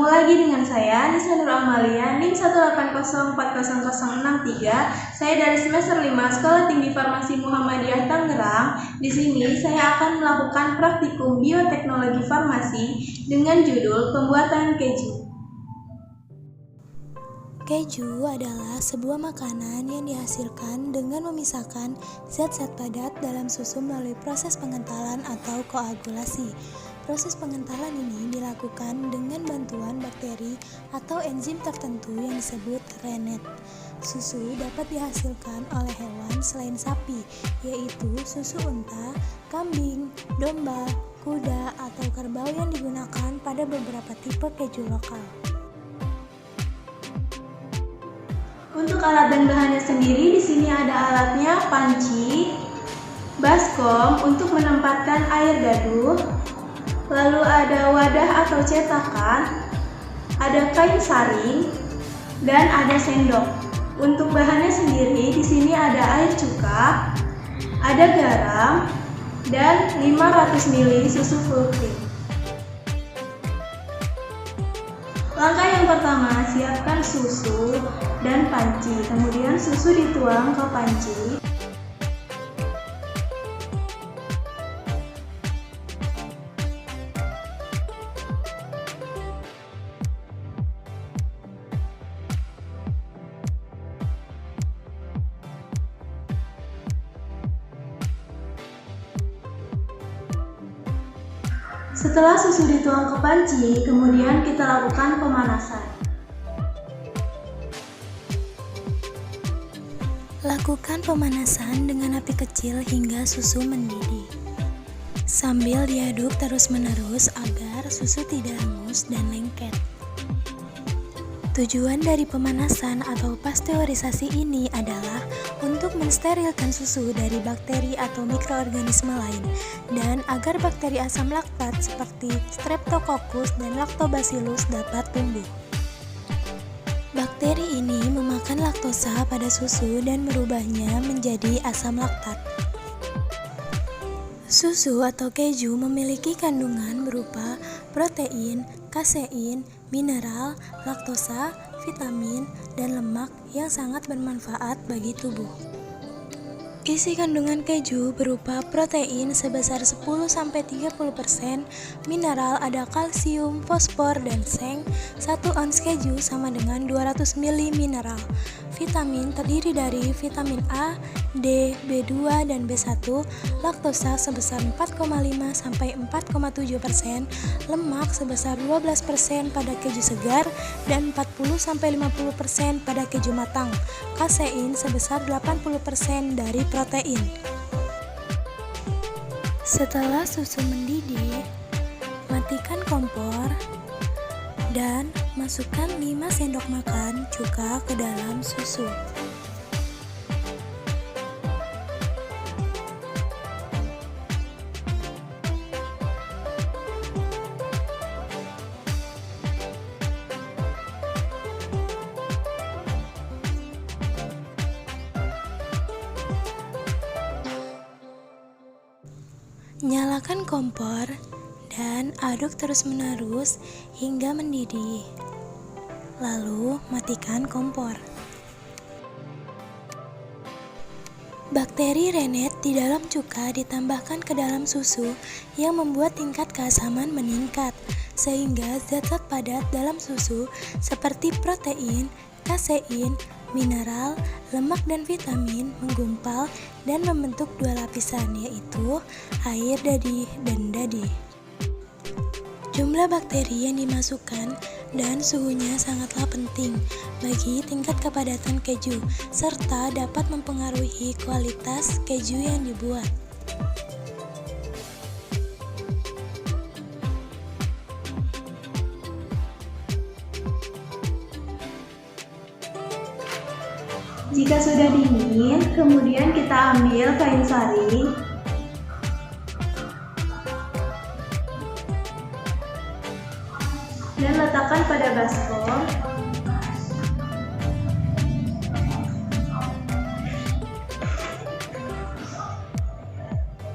Ketemu lagi dengan saya, Nisa Nur Amalia, NIM 180400063. Saya dari semester 5 Sekolah Tinggi Farmasi Muhammadiyah Tangerang. Di sini saya akan melakukan praktikum bioteknologi farmasi dengan judul pembuatan keju. Keju adalah sebuah makanan yang dihasilkan dengan memisahkan zat-zat padat dalam susu melalui proses pengentalan atau koagulasi. Proses pengentalan ini dilakukan dengan bantuan bakteri atau enzim tertentu yang disebut rennet. Susu dapat dihasilkan oleh hewan selain sapi, yaitu susu unta, kambing, domba, kuda, atau kerbau yang digunakan pada beberapa tipe keju lokal. Untuk alat dan bahannya sendiri, di sini ada alatnya panci, baskom untuk menempatkan air gaduh, lalu ada wadah atau cetakan, ada kain saring, dan ada sendok. Untuk bahannya sendiri, di sini ada air cuka, ada garam, dan 500 ml susu full cream. Langkah yang pertama, siapkan susu dan panci. Kemudian susu dituang ke panci. Setelah susu dituang ke panci, kemudian kita lakukan pemanasan. Lakukan pemanasan dengan api kecil hingga susu mendidih. Sambil diaduk terus-menerus agar susu tidak hangus dan lengket. Tujuan dari pemanasan atau pasteurisasi ini adalah untuk mensterilkan susu dari bakteri atau mikroorganisme lain dan agar bakteri asam laktat seperti Streptococcus dan Lactobacillus dapat tumbuh. Bakteri ini memakan laktosa pada susu dan merubahnya menjadi asam laktat. Susu atau keju memiliki kandungan berupa protein, kasein, mineral, laktosa, vitamin, dan lemak yang sangat bermanfaat bagi tubuh. Isi kandungan keju berupa protein sebesar 10-30%, mineral ada kalsium, fosfor, dan seng. 1 ons keju sama dengan 200 ml mineral. Vitamin terdiri dari vitamin A, D, B2, dan B1, laktosa sebesar 4,5-4,7%, lemak sebesar 12% pada keju segar, dan 40-50% pada keju matang, kasein sebesar 80% dari protein. Setelah susu mendidih, matikan kompor dan masukkan 5 sendok makan cuka ke dalam susu. Nyalakan kompor dan aduk terus-menerus hingga mendidih. Lalu matikan kompor. Bakteri rennet di dalam cuka ditambahkan ke dalam susu yang membuat tingkat keasaman meningkat, sehingga zat-zat padat dalam susu seperti protein, kasein, mineral, lemak, dan vitamin menggumpal dan membentuk 2 lapisan, yaitu air dadih dan dadih. Jumlah bakteri yang dimasukkan dan suhunya sangatlah penting bagi tingkat kepadatan keju, serta dapat mempengaruhi kualitas keju yang dibuat. Jika sudah dingin, kemudian kita ambil kain saring. Dan letakkan pada baskom.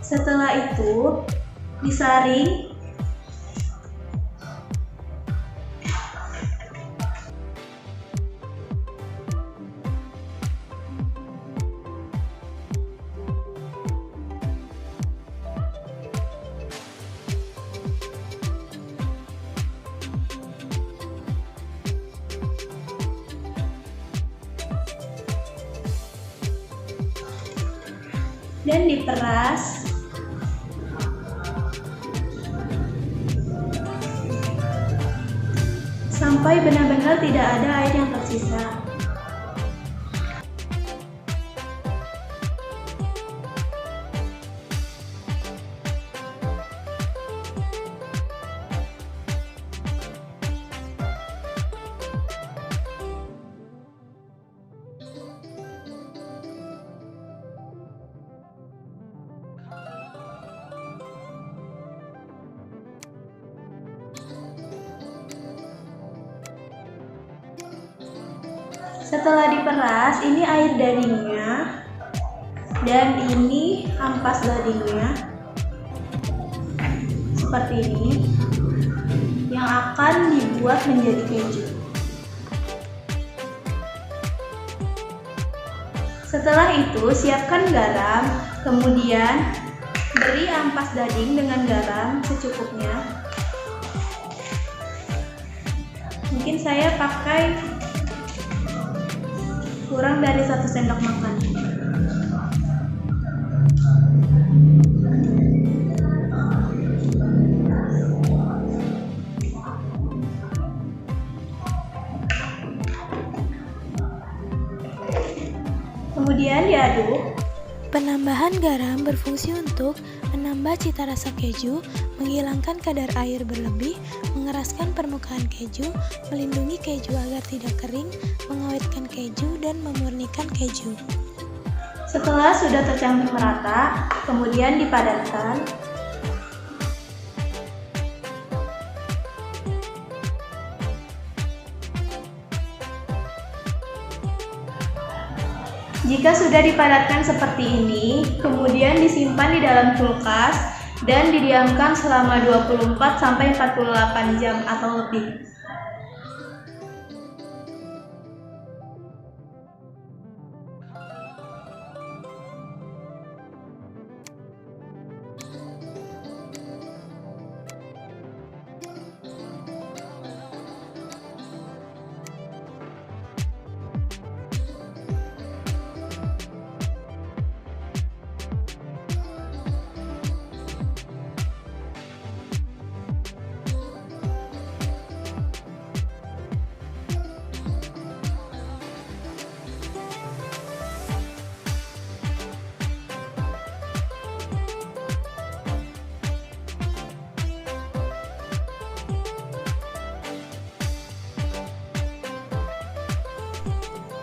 Setelah itu, disaring dan diperas sampai benar-benar tidak ada air yang tersisa. Setelah diperas, ini air dagingnya dan ini ampas dagingnya seperti ini yang akan dibuat menjadi keju. Setelah itu siapkan garam, kemudian beri ampas daging dengan garam secukupnya. Mungkin saya pakai kurang dari 1 sendok makan. Kemudian diaduk. Penambahan garam berfungsi untuk menambah cita rasa keju, menghilangkan kadar air berlebih, mengeraskan permukaan keju, melindungi keju agar tidak kering, mengawetkan keju, dan memurnikan keju. Setelah sudah tercampur merata, kemudian dipadatkan. Jika sudah dipadatkan seperti ini, kemudian disimpan di dalam kulkas dan didiamkan selama 24-48 jam atau lebih.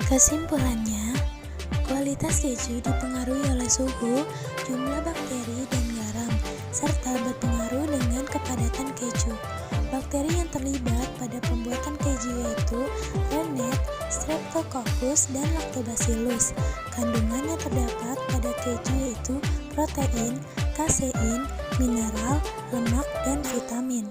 Kesimpulannya, kualitas keju dipengaruhi oleh suhu, jumlah bakteri, dan garam, serta berpengaruh dengan kepadatan keju. Bakteri yang terlibat pada pembuatan keju yaitu Rennet, Streptococcus, dan Lactobacillus. Kandungan yang terdapat pada keju yaitu protein, kasein, mineral, lemak, dan vitamin.